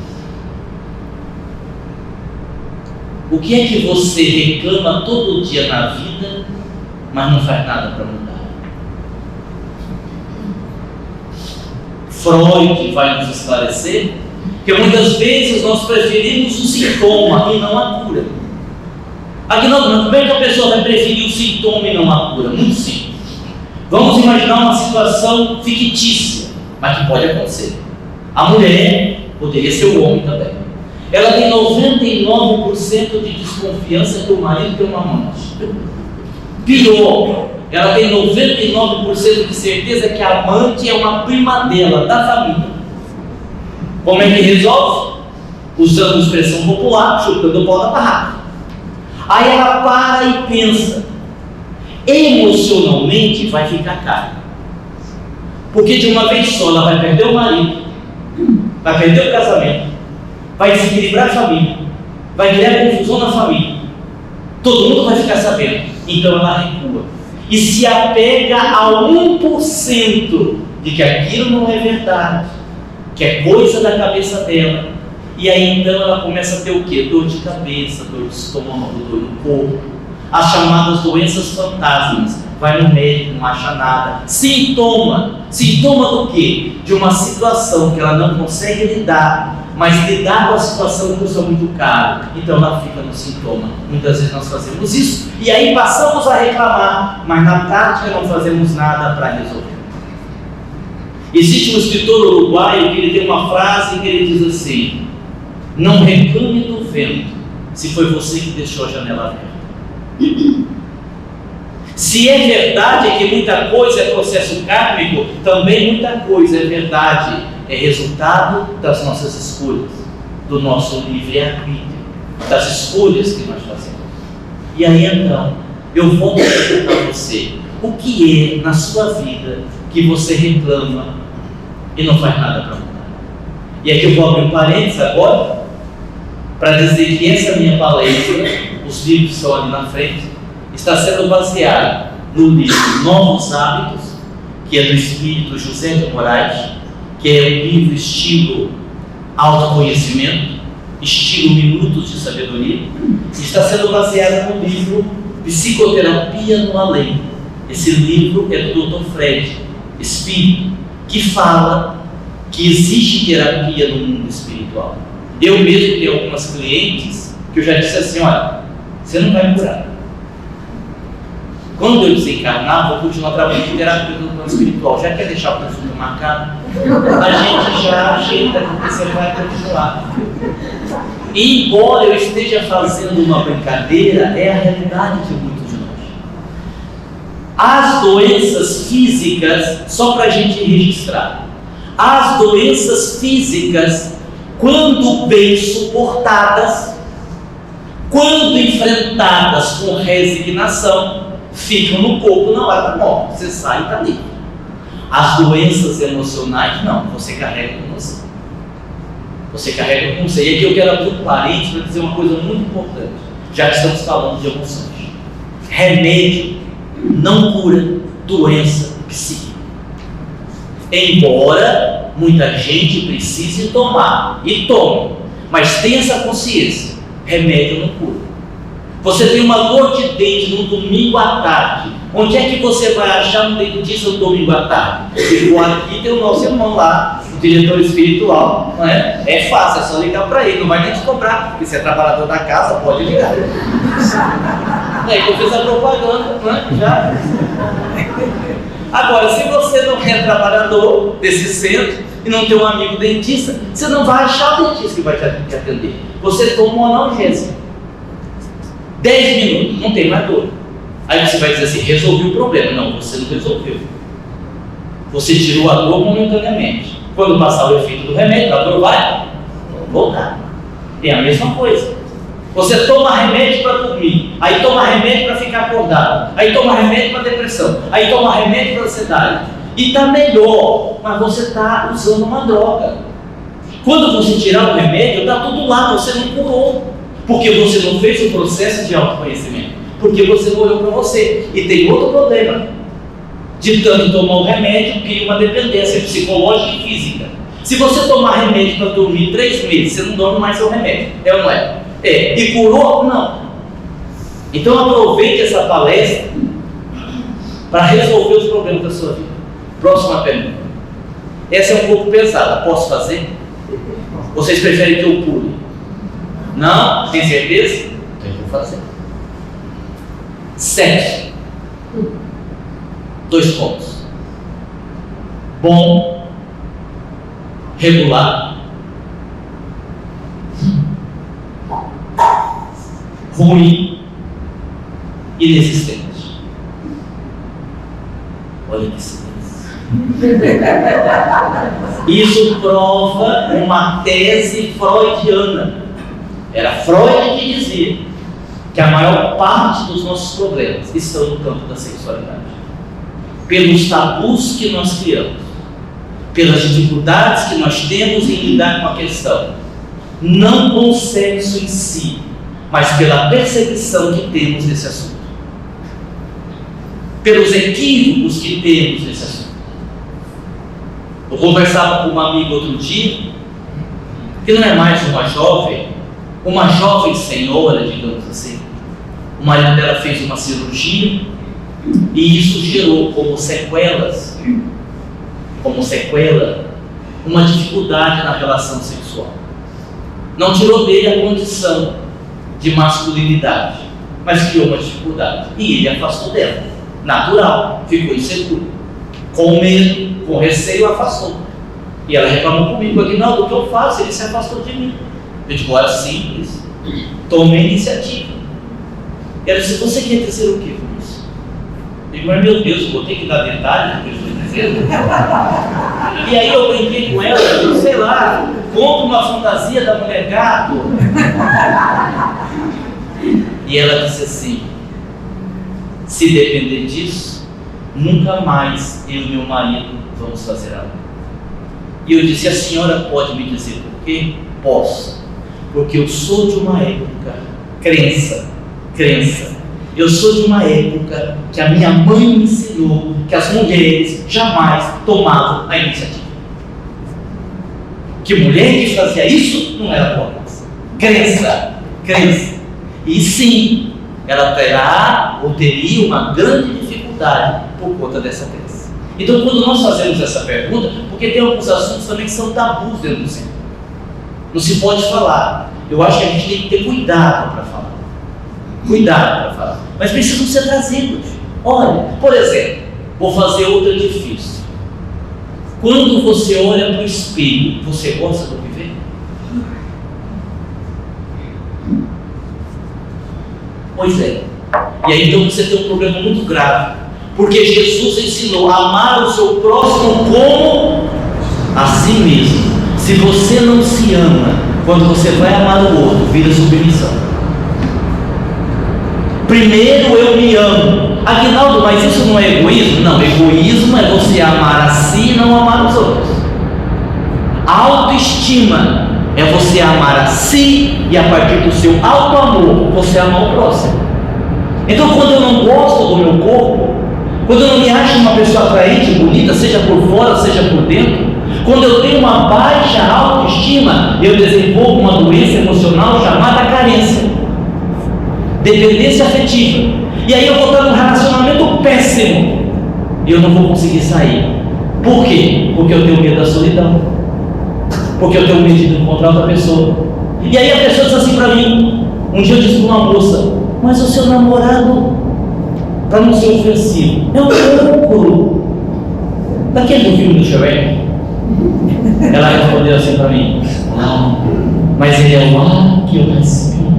O que é que você reclama todo dia na vida, mas não faz nada para mudar? Freud vai nos esclarecer que muitas vezes nós preferimos o sintoma e não a cura. Aqui não, como é que a pessoa vai preferir o sintoma e não a cura? Muito simples. Vamos imaginar uma situação fictícia, mas que pode acontecer. A mulher, poderia ser o homem também, ela tem 99% de desconfiança que o marido tem uma amante. Pior, ela tem 99% de certeza que a amante é uma prima dela, da família. Como é que resolve? Usando expressão popular, chutando o pau da barraca. Aí ela para e pensa: emocionalmente vai ficar caro. Porque de uma vez só ela vai perder o marido, vai perder o casamento, vai desequilibrar a família, vai criar confusão na família. Todo mundo vai ficar sabendo. Então ela recua e se apega a 1% de que aquilo não é verdade, que é coisa da cabeça dela. E aí então ela começa a ter o quê? Dor de cabeça, dor de estômago, dor no corpo, as chamadas doenças fantasmas. Vai no médico, não acha nada. Sintoma do quê? De uma situação que ela não consegue lidar, mas lidar com a situação custa muito caro, então ela fica no sintoma. Muitas vezes nós fazemos isso e aí passamos a reclamar, mas na prática não fazemos nada para resolver. Existe um escritor uruguaio que ele tem uma frase que ele diz assim: não reclame do vento se foi você que deixou a janela aberta. Se é verdade que muita coisa é processo kármico, também muita coisa é verdade, é resultado das nossas escolhas, do nosso livre-arbítrio, das escolhas que nós fazemos. E aí então, eu vou perguntar a você: o que é na sua vida que você reclama e não faz nada para mudar? E aqui eu vou abrir um parênteses agora, para dizer que essa minha palestra, os livros que estão ali na frente, está sendo baseado no livro Novos Hábitos, que é do espírito José de Moraes, que é um livro estilo autoconhecimento, estilo Minutos de Sabedoria. Está sendo baseado no livro Psicoterapia no Além. Esse livro é do Dr. Fred, espírito, que fala que existe terapia no mundo espiritual. Eu mesmo tenho algumas clientes que eu já disse assim: olha, você não vai me curar. Quando eu desencarnar, vou continuar trabalhando em terapia no plano espiritual. Já quer deixar o consulta marcado? A gente já ajeita que você vai continuar. E embora eu esteja fazendo uma brincadeira, é a realidade de muitos de nós. As doenças físicas, só para a gente registrar, as doenças físicas, quando bem suportadas, quando enfrentadas com resignação, ficam no corpo na hora da morte. Você sai e está livre. As doenças emocionais, não, você carrega com você. Você carrega com você. E aqui eu quero abrir um parênteses para dizer uma coisa muito importante, já que estamos falando de emoções. Remédio não cura doença psíquica. Embora muita gente precise tomar, e tome, mas tenha essa consciência: remédio não cura. Você tem uma dor de dente no domingo à tarde, onde é que você vai achar um dentista no domingo à tarde? Ficou aqui, tem o nosso irmão lá, o diretor espiritual, não é? É fácil, é só ligar para ele, não vai nem te cobrar, porque se é trabalhador da casa, pode ligar. Aí eu fiz a propaganda, não é? Já. Agora, se você não é trabalhador desse centro e não tem um amigo dentista, você não vai achar o dentista que vai te atender. Você toma um analgésico. 10 minutos, não tem mais dor. Aí você vai dizer assim: resolvi o problema. Não, você não resolveu. Você tirou a dor momentaneamente. Quando passar o efeito do remédio, a dor vai voltar. É a mesma coisa. Você toma remédio para dormir, aí toma remédio para ficar acordado, aí toma remédio para depressão, aí toma remédio para ansiedade. E está melhor, mas você está usando uma droga. Quando você tirar o remédio, está tudo lá, você não curou. Porque você não fez o processo de autoconhecimento, porque você não olhou para você. E tem outro problema: de tanto tomar o remédio, cria uma dependência psicológica e física. Se você tomar remédio para dormir 3 meses, você não dorme mais seu remédio, é ou não é? É. E curou? Não. Então aproveite essa palestra para resolver os problemas da sua vida. Próxima pergunta. Essa é um pouco pesada, posso fazer? Vocês preferem que eu pule? Não? Tem certeza? Então eu vou fazer. Sexo. 2 pontos. Bom, regular, ruim, inexistente. Olha que silêncio. Isso prova uma tese freudiana. Era Freud que dizia que a maior parte dos nossos problemas estão no campo da sexualidade. Pelos tabus que nós criamos, pelas dificuldades que nós temos em lidar com a questão, não com o sexo em si, mas pela percepção que temos desse assunto, pelos equívocos que temos nesse assunto. Eu conversava com uma amiga outro dia, que não é mais uma jovem senhora, digamos assim. O marido dela fez uma cirurgia e isso gerou como sequela uma dificuldade na relação sexual. Não tirou dele a condição de masculinidade, mas criou uma dificuldade. E ele afastou dela. Natural, ficou inseguro. Com medo, com receio, afastou. E ela reclamou comigo: Aguinaldo, o que eu faço? Ele se afastou de mim. Eu digo: olha, simples, tome a iniciativa. E ela disse: você quer dizer o quê com isso? Eu digo: mas meu Deus, eu vou ter que dar detalhes do que eu estou dizendo. E aí eu brinquei com ela, eu digo: sei lá, compra uma fantasia da mulher gato. E ela disse assim: se depender disso, nunca mais eu e meu marido vamos fazer amor. E eu disse: a senhora pode me dizer por quê? Posso, porque eu sou de uma época, crença, eu sou de uma época que a minha mãe me ensinou que as mulheres jamais tomavam a iniciativa. Que mulher que fazia isso não era boa coisa. Crença. E sim, ela terá ou teria uma grande dificuldade por conta dessa crença. Então, quando nós fazemos essa pergunta, porque tem alguns assuntos também que são tabus dentro do centro, não se pode falar. Eu acho que a gente tem que ter cuidado para falar. Mas precisam ser trazidos. Olha, por exemplo, vou fazer outro difícil. Quando você olha para o espelho, você gosta do que vê? Pois é. E aí então você tem um problema muito grave, porque Jesus ensinou a amar o seu próximo como a si mesmo. Se você não se ama, quando você vai amar o outro, vira submissão. Primeiro eu me amo. Aguinaldo, mas isso não é egoísmo? Não, egoísmo é você amar a si e não amar os outros. Autoestima é você amar a si e a partir do seu auto-amor você amar o próximo. Então, quando eu não gosto do meu corpo, quando eu não me acho uma pessoa atraente, bonita, seja por fora, seja por dentro, quando eu tenho uma baixa autoestima, eu desenvolvo uma doença emocional chamada carência, dependência afetiva. E aí eu vou estar num relacionamento péssimo e eu não vou conseguir sair. Por quê? Porque eu tenho medo da solidão, porque eu tenho medo de encontrar outra pessoa. E aí a pessoa diz assim para mim, um dia eu disse para uma moça: mas o seu namorado, para não ser ofensivo, é um cancro daquele do filme do Shrek. Ela respondeu assim para mim: não, mas ele é o ar que eu respiro.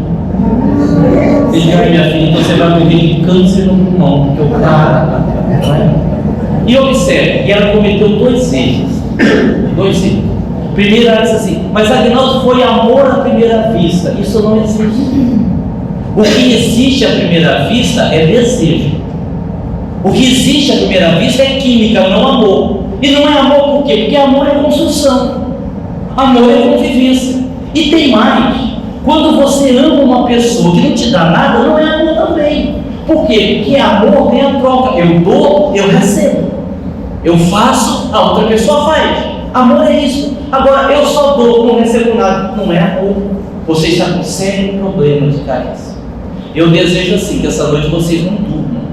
Eu disse: ai, minha filha, então você vai morrer de câncer no pulmão, porque o cara. E observe, e ela cometeu dois erros. Primeiro, ela disse assim: mas Aguinaldo, foi amor à primeira vista. Isso não existe. O que existe à primeira vista é desejo. O que existe à primeira vista é química, não amor. E não é amor por quê? Porque amor é construção, amor é convivência. E tem mais: quando você ama uma pessoa que não te dá nada, não é amor também. Por quê? Porque amor tem a troca. Eu dou, eu recebo. Eu faço, a outra pessoa faz. Amor é isso. Agora, eu só dou, não recebo nada. Não é amor. Você está com sério problema de carência. Eu desejo assim, que essa noite vocês não durmam.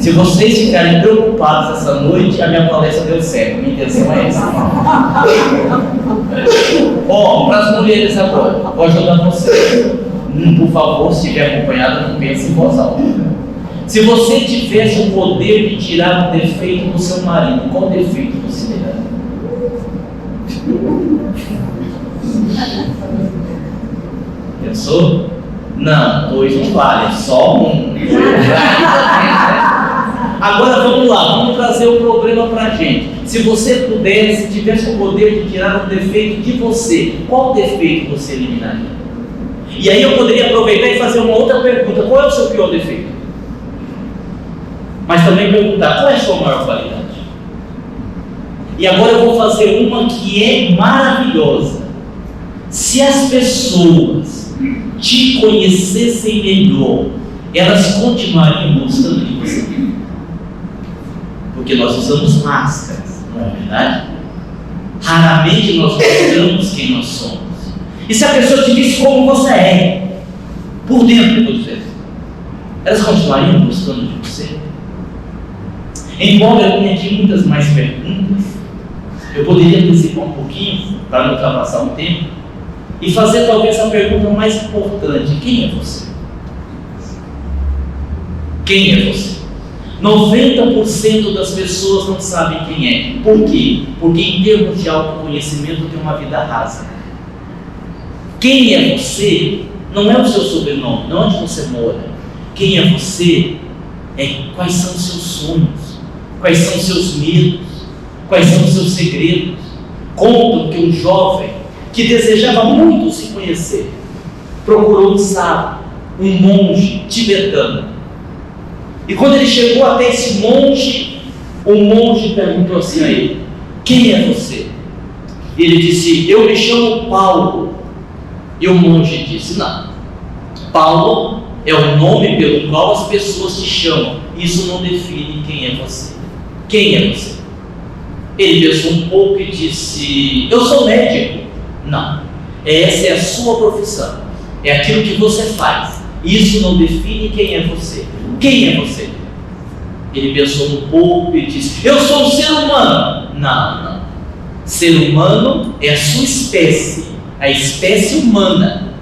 Se vocês ficarem preocupados essa noite, a minha palestra deu certo. Minha intenção é essa. Para as mulheres agora, vou ajudar vocês. Por favor, se estiver acompanhado, não pense em voz alta. Se você tivesse o poder de tirar um defeito do seu marido, qual defeito você daria? Pensou? Não, dois não vale, só um. Agora vamos lá, vamos trazer o problema para a gente. Se você pudesse, tivesse o poder de tirar um defeito de você, qual defeito você eliminaria? E aí eu poderia aproveitar e fazer uma outra pergunta: qual é o seu pior defeito? Mas também perguntar: qual é a sua maior qualidade? E agora eu vou fazer uma que é maravilhosa. Se as pessoas te conhecessem melhor, elas continuariam gostando de você. Porque nós usamos máscaras, não é verdade? Raramente nós mostramos quem nós somos. E se a pessoa te disse como você é, por dentro, eu estou dizendo, elas continuariam gostando de você? Embora eu tenha aqui muitas mais perguntas, eu poderia antecipar um pouquinho, para não ultrapassar o tempo, e fazer talvez a pergunta mais importante: quem é você? Quem é você? 90% das pessoas não sabem quem é. Por quê? Porque em termos de autoconhecimento tem uma vida rasa. Quem é você não é o seu sobrenome, não é onde você mora. Quem é você é quais são os seus sonhos, quais são os seus medos, quais são os seus segredos. Contam que um jovem que desejava muito se conhecer procurou um sábio, um monge tibetano. E quando ele chegou até esse monge, o monge perguntou assim a ele: quem é você? Ele disse: eu me chamo Paulo. E o monge disse: não, Paulo é o nome pelo qual as pessoas te chamam, isso não define quem é você. Quem é você? Ele pensou um pouco e disse: eu sou médico. Não, essa é a sua profissão, é aquilo que você faz, isso não define quem é você. Quem é você? Ele pensou um pouco e disse: eu sou um ser humano. Não, ser humano é a sua espécie, a espécie humana,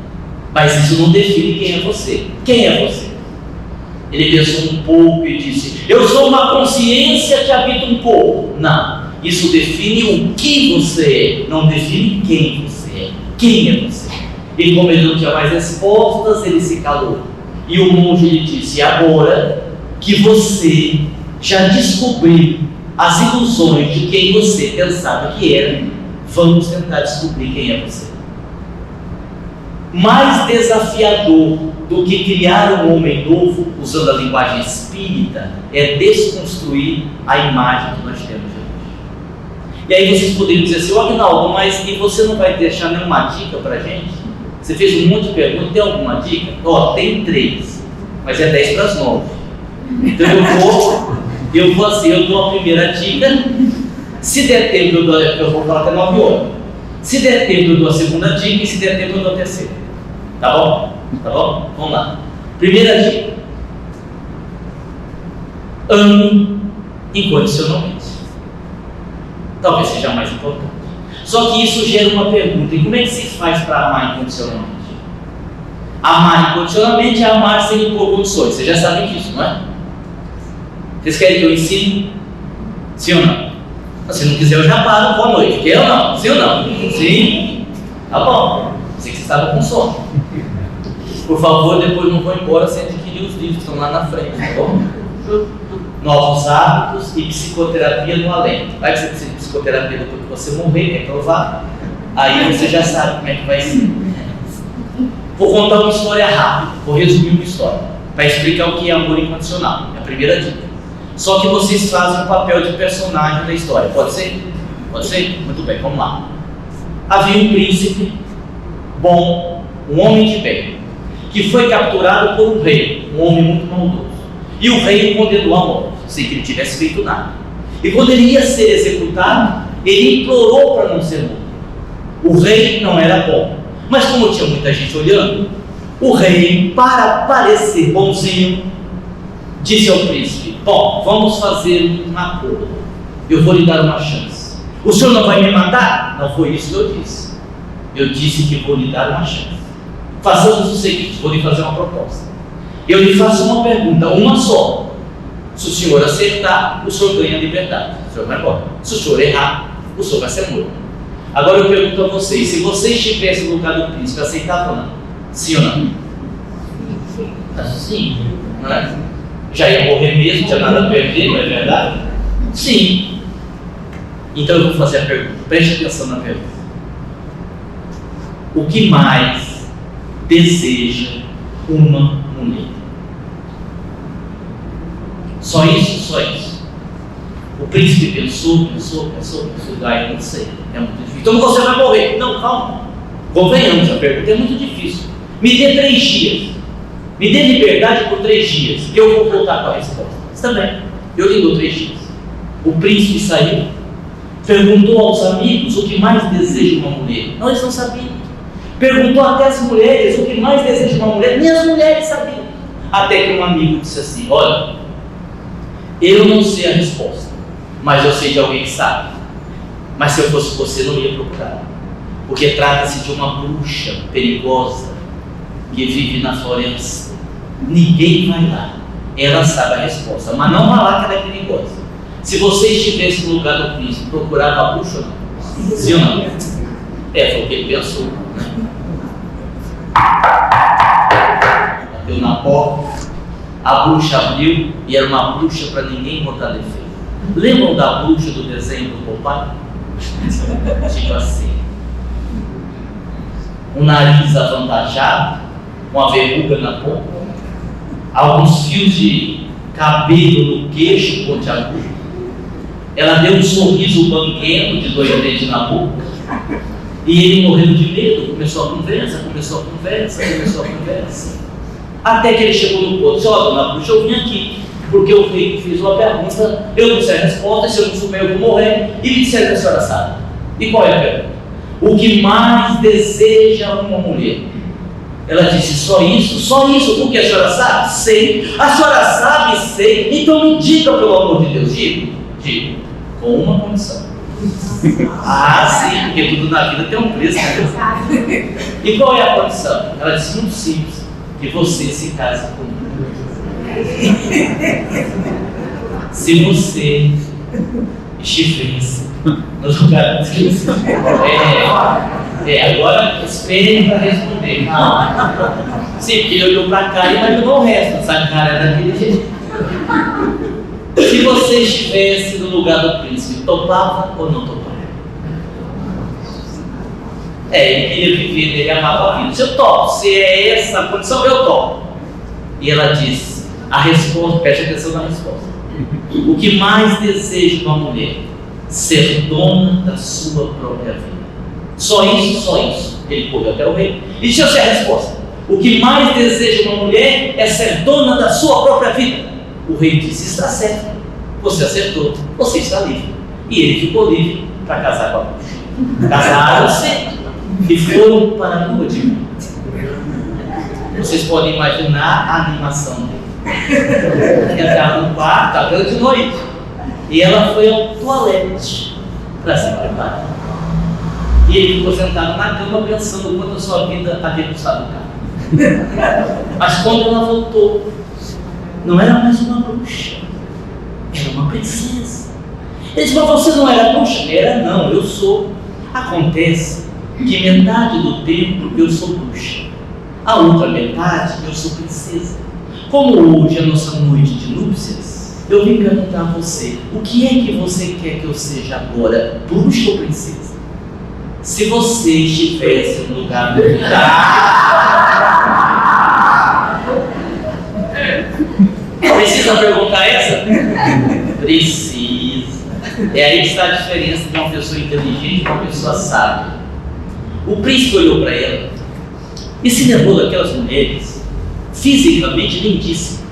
mas isso não define quem é você. Quem é você? Ele pensou um pouco e disse: eu sou uma consciência que habita um corpo. Não, isso define o que você é, não define quem você é. Quem é você? E como ele não tinha mais respostas, ele se calou. E o monge lhe disse: agora que você já descobriu as ilusões de quem você pensava que era, vamos tentar descobrir quem é você. Mais desafiador do que criar um homem novo, usando a linguagem espírita, é desconstruir a imagem que nós temos de hoje. E aí vocês poderiam dizer assim: Aguinaldo, mas e você não vai deixar nenhuma dica para a gente? Você fez um monte de perguntas, tem alguma dica? Tem 3, mas é 10 para as 9. Então eu vou assim, eu dou a primeira dica. Se der tempo, eu vou falar até 9 horas. Se der tempo, eu dou a segunda dica, e se der tempo, eu dou a terceira. Tá bom? Tá bom? Vamos lá. Primeira dica: ame incondicionalmente. Talvez seja a mais importante. Só que isso gera uma pergunta: e como é que se faz para amar incondicionalmente? Amar incondicionalmente é amar sem impor condições. Vocês já sabem disso, não é? Vocês querem que eu ensine? Sim ou não? Se não quiser, eu já paro. Boa noite. Quer ou não? Sim ou não? Sim? Tá bom. Sei que vocês estavam com sono. Por favor, depois não vou embora sem adquirir os livros que estão lá na frente, tá bom? Novos hábitos e psicoterapia no além. Vai que você precisa de psicoterapia depois que você morrer, é provável. Aí você já sabe como é que vai ser. Vou contar uma história rápida, vou resumir uma história, para explicar o que é amor incondicional. É a primeira dica. Só que vocês fazem o papel de personagem da história. Pode ser? Pode ser? Muito bem, vamos lá. Havia um príncipe bom, um homem de bem, que foi capturado por um rei, um homem muito maldoso. E o rei o condenou à morte, sem que ele tivesse feito nada. E quando ele ia ser executado, ele implorou para não ser morto. O rei não era bom, mas como tinha muita gente olhando, o rei, para parecer bonzinho, disse ao príncipe: bom, vamos fazer um acordo. Eu vou lhe dar uma chance. O senhor não vai me matar? Não foi isso que eu disse. Eu disse que vou lhe dar uma chance. Façamos o seguinte, vou lhe fazer uma proposta. Eu lhe faço uma pergunta, uma só. Se o senhor acertar, o senhor ganha liberdade. O senhor vai embora. Se o senhor errar, o senhor vai ser morto. Agora eu pergunto a vocês: se vocês estivessem no lugar do príncipe, aceitavam ou não? Sim ou não? Sim, não é? Já ia morrer mesmo, não tinha nada a perder, não é verdade? Sim. Então eu vou fazer a pergunta, preste atenção na pergunta. O que mais deseja uma mulher? Só isso? Só isso. O príncipe pensou, não sei, é muito difícil. Então você vai morrer. Não, calma. Convenhamos, a pergunta é muito difícil. Me dê 3 dias. Me dê liberdade por 3 dias. E eu vou voltar com a resposta. Está bem, eu lhe dou 3 dias. O príncipe saiu, perguntou aos amigos o que mais deseja uma mulher. Não, eles não sabiam. Perguntou até às mulheres o que mais deseja uma mulher. Nem as mulheres sabiam. Até que um amigo disse assim: olha, eu não sei a resposta, mas eu sei de alguém que sabe. Mas se eu fosse você, não ia procurar. porque trata-se de uma bruxa perigosa que vive na floresta. Ninguém vai lá, ela sabe a resposta, mas não vai lá que ela é perigosa. Se você estivesse no lugar do príncipe, procurava a bruxa ou não? Sim ou não? Foi o que ele pensou. Bateu na porta, a bruxa abriu e era uma bruxa para ninguém botar defeito. Lembram da bruxa do desenho do Popeye? Tipo assim, um nariz avantajado, uma verruga na boca, alguns fios de cabelo no queixo pontiagudo. Ela deu um sorriso banguento de 2 dentes na boca, e ele morrendo de medo, começou a conversa, até que ele chegou no ponto. Disse: ó, dona bruxa, eu vim aqui porque o rei fez uma pergunta, eu não sei a resposta, se eu não souber eu vou morrer, e me disseram que a senhora sabe. E qual é a pergunta? O que mais deseja uma mulher? Ela disse: só isso? Só isso? Porque a senhora sabe? Sei. A senhora sabe? Sei. Então me diga, pelo amor de Deus. Digo, com uma condição. Ah, sim, porque tudo na vida tem um preço, né? E qual é a condição? Ela disse: muito simples, que você se case comigo. Se você estivesse no lugar do Cristo. Agora esperem para responder. Sim, porque ele olhou para cá e imaginou o resto. Essa cara é daquele jeito. Se você estivesse no lugar do príncipe, topava ou não topava? Ele queria viver, ele amava a vida. Se eu topo, se é essa a condição, eu topo. E ela disse, a resposta, preste atenção na resposta. O que mais deseja uma mulher? Ser dona da sua própria vida. Só isso. Ele correu até o rei e disse assim a resposta: o que mais deseja uma mulher é ser dona da sua própria vida. O rei disse: está certo, você acertou, você está livre. E ele ficou livre para casar com a bruxa. Casaram-se e foram para a lua de mel. Vocês podem imaginar a animação dele. Entrava no quarto, estava de noite, e ela foi ao toalete para se preparar. E ele ficou sentado na cama pensando o quanto a sua vida havia custado caro. Mas quando ela voltou, não era mais uma bruxa, era uma princesa. Ele disse: mas você não era bruxa? Era não, eu sou. Acontece que metade do tempo eu sou bruxa, a outra metade eu sou princesa. Como hoje é a nossa noite de núpcias, eu vim perguntar a você: o que é que você quer que eu seja agora, bruxa ou princesa? Se você estivesse no lugar do Precisa perguntar essa? Precisa. É aí que está a diferença de uma pessoa inteligente e uma pessoa sábia. O príncipe olhou para ela e se lembrou daquelas mulheres fisicamente lindíssimas,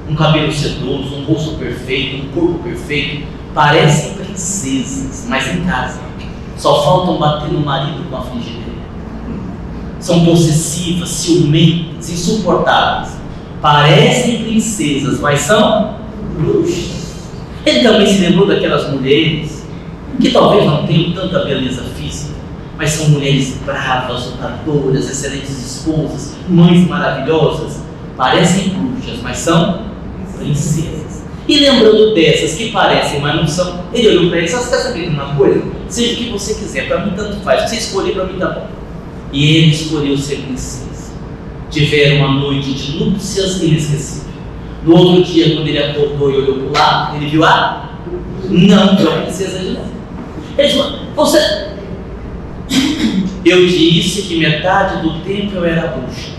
um cabelo sedoso, um rosto perfeito, um corpo perfeito, parecem princesas, mas em casa só faltam bater no marido com a frigideira. São possessivas, ciumentas, insuportáveis. Parecem princesas, mas são bruxas. Ele também se lembrou daquelas mulheres que talvez não tenham tanta beleza física, mas são mulheres bravas, lutadoras, excelentes esposas, mães maravilhosas. Parecem bruxas, mas são princesas. E lembrando dessas que parecem, mas não são, ele olhou para eles: você está sabendo uma coisa? Seja o que você quiser, para mim tanto faz, se você escolher, para mim tá bom. E ele escolheu ser princesa. Tiveram uma noite de núpcias inesquecível. No outro dia, quando ele acordou e olhou para o lado, ele viu não viu a princesa de novo. Ele disse: você... Eu disse que metade do tempo eu era bruxa,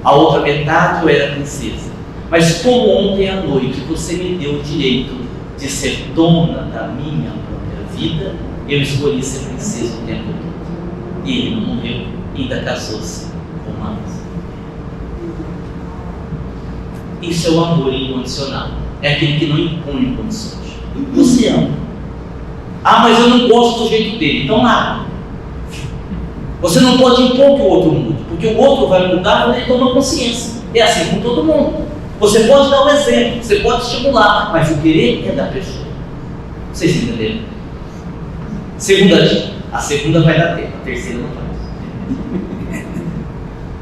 a outra metade eu era princesa. Mas como ontem à noite você me deu o direito de ser dona da minha própria vida, eu escolhi ser princesa o tempo todo. E ele não morreu, ainda casou-se com uma moça. Isso é o amor incondicional. É aquele que não impõe condições. Você ama. Mas eu não gosto do jeito dele. Então nada. Você não pode impor que o outro mude, porque o outro vai mudar quando ele toma consciência. É assim com todo mundo. Você pode dar um exemplo, você pode estimular, mas o querer é da pessoa. Vocês entenderam? Segunda dica. A segunda vai dar tempo, a terceira não vai.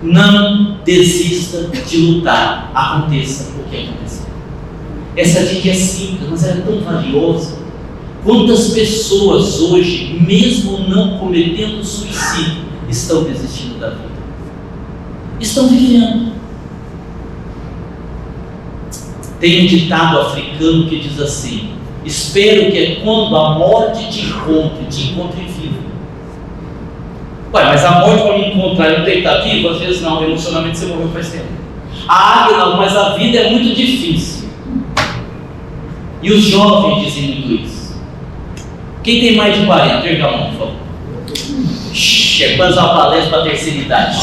Não desista de lutar, aconteça o que acontecer. Essa dica é simples, mas ela é tão valiosa. Quantas pessoas hoje, mesmo não cometendo suicídio, estão desistindo da vida? Estão vivendo. Tem um ditado africano que diz assim: espero que é quando a morte te encontre vivo. Ué, mas a morte para me encontrar e não tem que estar vivo? Às vezes não, emocionalmente você morreu faz tempo. A águia não, mas a vida é muito difícil. E os jovens dizem muito isso. Quem tem mais de 40? Erga a mão, por favor. É quase uma palestra para a terceira idade.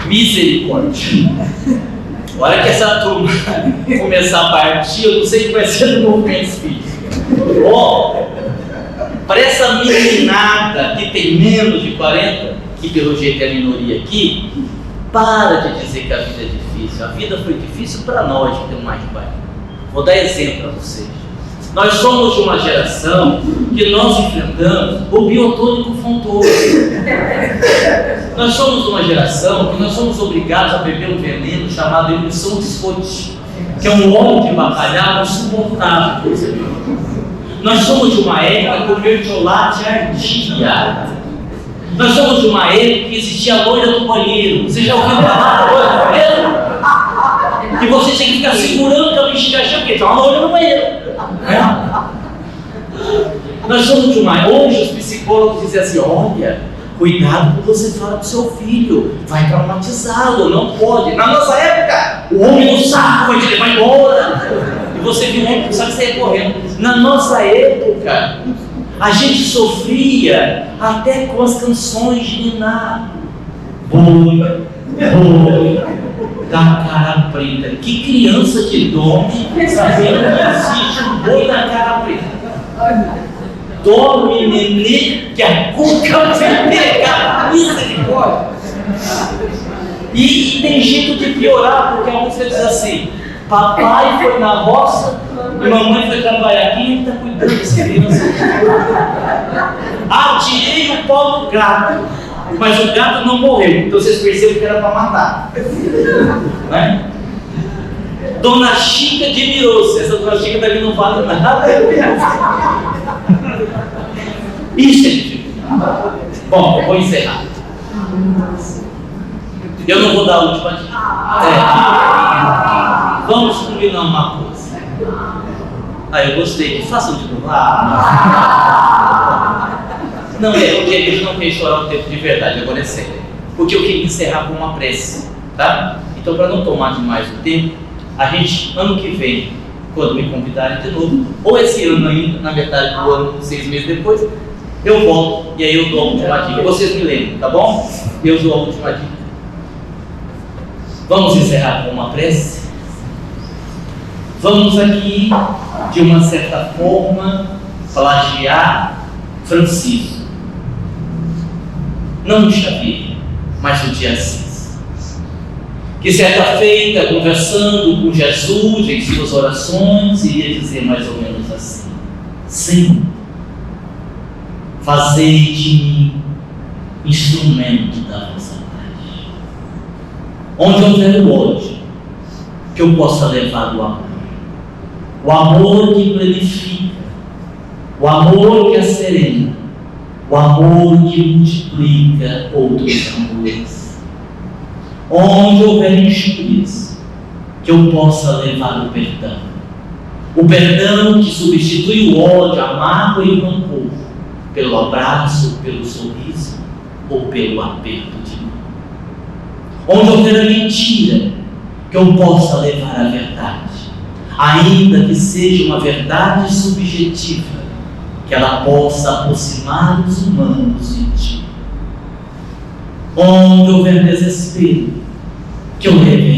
Misericórdia. A hora que essa turma começar a partir, eu não sei o que vai ser do movimento espírita. Para essa meninada que tem menos de 40, que pelo jeito é a minoria aqui, para de dizer que a vida é difícil. A vida foi difícil para nós que temos mais de 40. Vou dar exemplo para vocês. Nós somos de uma geração que nós enfrentamos o biotônico fontoso. Nós somos de uma geração que nós somos obrigados a beber um veneno chamado emulsão de Scott, que é um óleo de bacalhau insuportável, por exemplo. Nós somos de uma época que o mertiolate ardia. Nós somos de uma época que existia a loira do banheiro. Você já ouviu falar da loira do banheiro? Que você tem que ficar segurando que a bexiga cheia, porque tem uma loira no banheiro. Nós somos de uma... Hoje os psicólogos dizem assim: olha, cuidado com o que você fala pro seu filho, vai traumatizá-lo, não pode. Na nossa época, o homem no saco vai te levar embora. E você viu o homem que sabe sair correndo. Na nossa época, a gente sofria até com as canções de ninar. Boi, da cara preta. Que criança que dorme sabendo que existe um boi da cara preta? Dorme, nenê, que a cuca vai pegar. Misericórdia. E tem jeito de piorar, porque a música diz assim: papai foi na roça e mamãe foi trabalhar. Quem está cuidando dessa criança? Atirei o pau no gato, mas o gato não morreu. Então vocês perceberam que era para matar, né? Dona Chica admirou-se. Essa Dona Chica também não vale nada. Isso é difícil. Bom, eu vou encerrar. Eu não vou dar a última dica. Vamos combinar uma coisa. Eu gostei. Façam de novo. Não é, porque a gente não quer estourar o tempo de verdade, agora é sério. Porque eu queria encerrar com uma prece, tá? Então, para não tomar demais o tempo, a gente, ano que vem, quando me convidarem de novo, ou esse ano ainda, na metade do ano, 6 meses depois, eu volto e aí eu dou a última dica. Vocês me lembram, tá bom? Eu dou a última dica. Vamos encerrar com uma prece? Vamos aqui, de uma certa forma, plagiar Francisco. Não o Xavier, mas o de Assis. Que certa feita, conversando com Jesus em suas orações, iria dizer mais ou menos assim: Senhor, fazei de mim instrumento da vossa paz. Onde houver o ódio, que eu possa levar o amor. O amor que planifica, o amor que acerena, o amor que multiplica outros amores. Onde houver injúrias, que eu possa levar o perdão. O perdão que substitui o ódio, a mágoa e o rancor, pelo abraço, pelo sorriso ou pelo aperto de mão. Onde houver a mentira, que eu possa levar a verdade, ainda que seja uma verdade subjetiva, que ela possa aproximar os humanos de ti. Onde houver desespero, que eu leve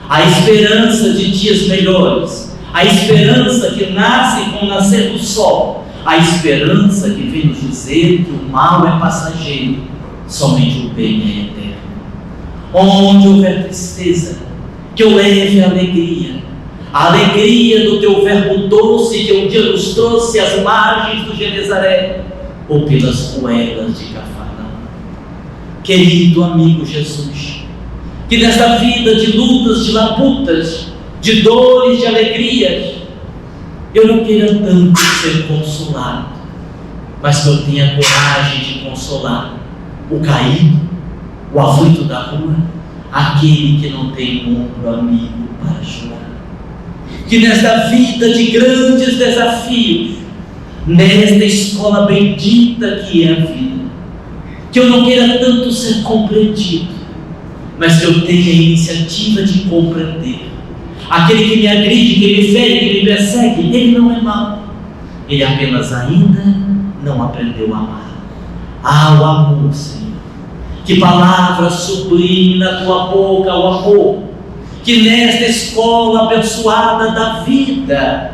a esperança de dias melhores, a esperança que nasce com o nascer do sol, a esperança que vem nos dizer que o mal é passageiro, somente o bem é eterno. Onde houver tristeza, que eu leve a alegria do teu verbo doce que um dia nos trouxe às margens do Genezaré, ou pelas ruelas de Cafarnaum. Querido amigo Jesus, que nessa vida de lutas, de labutas, de dores, de alegrias, eu não queira tanto ser consolado, mas que eu tenha coragem de consolar o caído, o aflito da rua, aquele que não tem um ombro amigo para chorar. Que nesta vida de grandes desafios, nesta escola bendita que é a vida, que eu não queira tanto ser compreendido, mas que eu tenha a iniciativa de compreender. Aquele que me agride, que me fere, que me persegue, ele não é mau, ele apenas ainda não aprendeu a amar. O amor, Senhor, que palavra sublime na tua boca, o amor, que nesta escola abençoada da vida,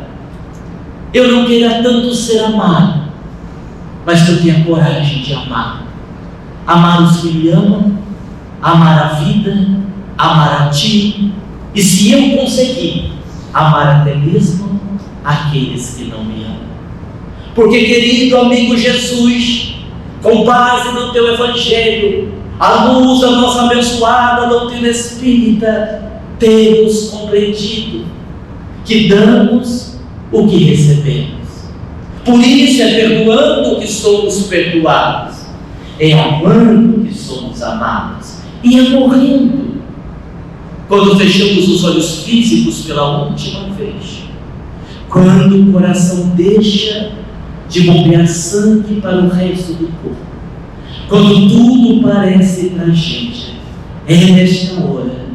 eu não queira tanto ser amado, mas que eu tenha coragem de amar. Amar os que me amam, amar a vida, amar a ti, e se eu conseguir, amar até mesmo aqueles que não me amam. Porque, querido amigo Jesus, com base no teu Evangelho, à luz da nossa abençoada doutrina espírita, temos compreendido que damos o que recebemos. Por isso é perdoando que somos perdoados, é amando que somos amados, e é morrendo quando fechamos os olhos físicos pela última vez, quando o coração deixa de bombear sangue para o resto do corpo, quando tudo parece para a gente. É nesta hora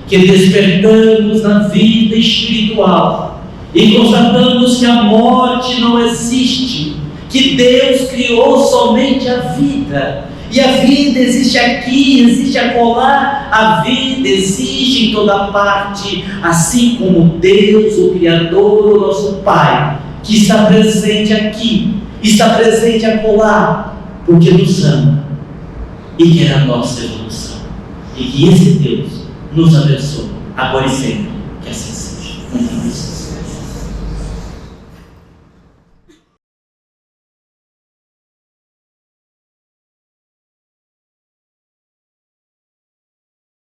que despertamos na vida espiritual e constatamos que a morte não existe, que Deus criou somente a vida, e a vida existe aqui, existe acolá, a vida existe em toda parte, assim como Deus, o Criador, o nosso Pai, que está presente aqui, está presente acolá, porque nos ama e quer a nossa evolução, e que esse Deus nos abençoe, agora e sempre, que assim seja.